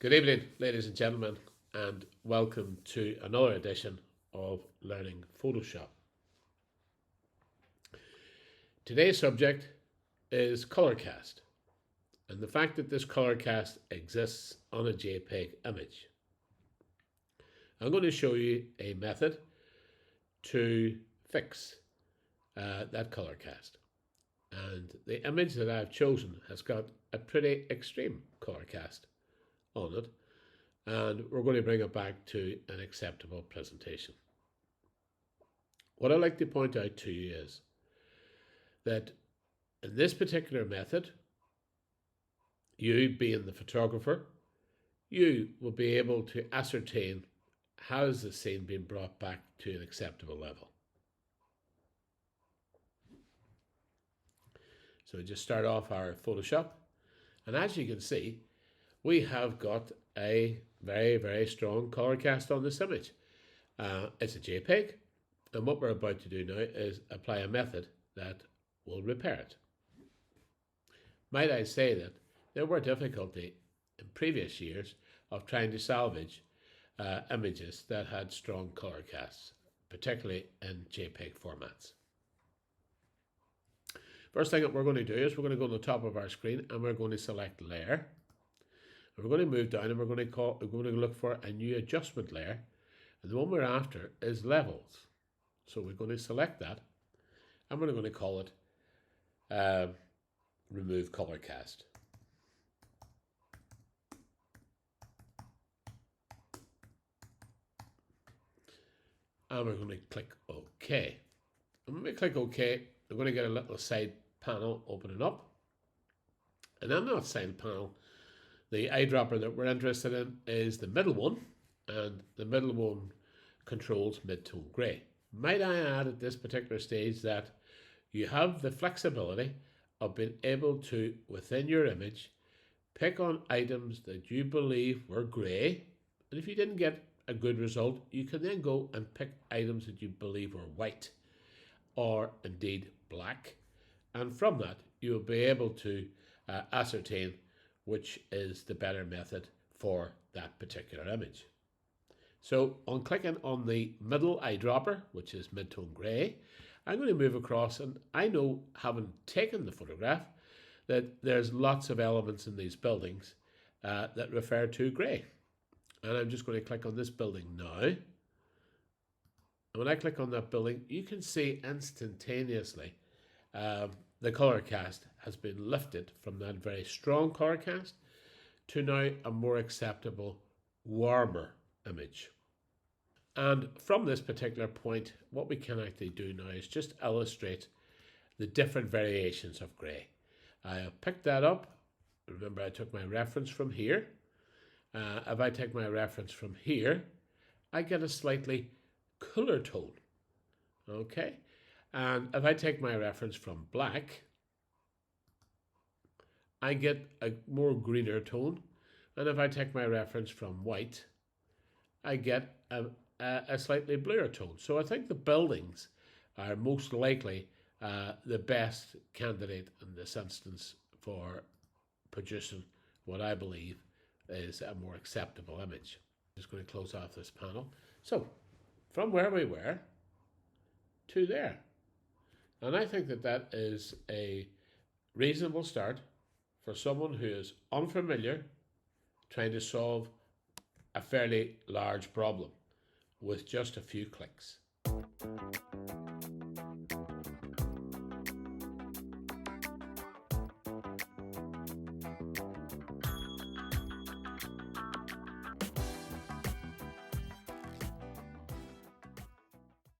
Good evening, ladies and gentlemen, and welcome to another edition of Learning Photoshop. Today's subject is Colorcast, and the fact that this Colorcast exists on a JPEG image. I'm going to show you a method to fix that Colorcast. And the image that I've chosen has got a pretty extreme Colorcast on it, and we're going to bring it back to an acceptable presentation. What I'd like to point out to you is that in this particular method, you being the photographer, you will be able to ascertain how is the scene being brought back to an acceptable level. So we just start off our Photoshop, and as you can see, we have got a very strong color cast on this image. It's a JPEG, and what we're about to do now is apply a method that will repair it. Might I say that there were difficulty in previous years of trying to salvage images that had strong color casts, particularly in JPEG formats. First thing that we're going to do is we're going to go to the top of our screen and we're going to select Layer. And we're going to move down and we're going to look for a new adjustment layer, and the one we're after is Levels. So we're going to select that and we're going to call it Remove Color Cast. And we're going to click OK. And when we click OK, we're going to get a little side panel opening up. And on that side panel, the eyedropper that we're interested in is the middle one, and the middle one controls mid-tone grey. Might I add at this particular stage that you have the flexibility of being able to, within your image, pick on items that you believe were grey, and if you didn't get a good result, you can then go and pick items that you believe were white, or indeed black, and from that you will be able to ascertain which is the better method for that particular image. So on clicking on the middle eyedropper, which is mid-tone grey, I'm going to move across, and I know, having taken the photograph, that there's lots of elements in these buildings that refer to grey. And I'm just going to click on this building now. And when I click on that building, you can see instantaneously the color cast has been lifted from that very strong color cast to now a more acceptable, warmer image. And from this particular point, what we can actually do now is just illustrate the different variations of grey. I picked that up. Remember, I took my reference from here. If I take my reference from here, I get a slightly cooler tone. Okay. And if I take my reference from black, I get a more greener tone. And if I take my reference from white, I get a slightly bluer tone. So I think the buildings are most likely the best candidate in this instance for producing what I believe is a more acceptable image. I'm just going to close off this panel. So from where we were to there. And I think that that is a reasonable start for someone who is unfamiliar trying to solve a fairly large problem with just a few clicks.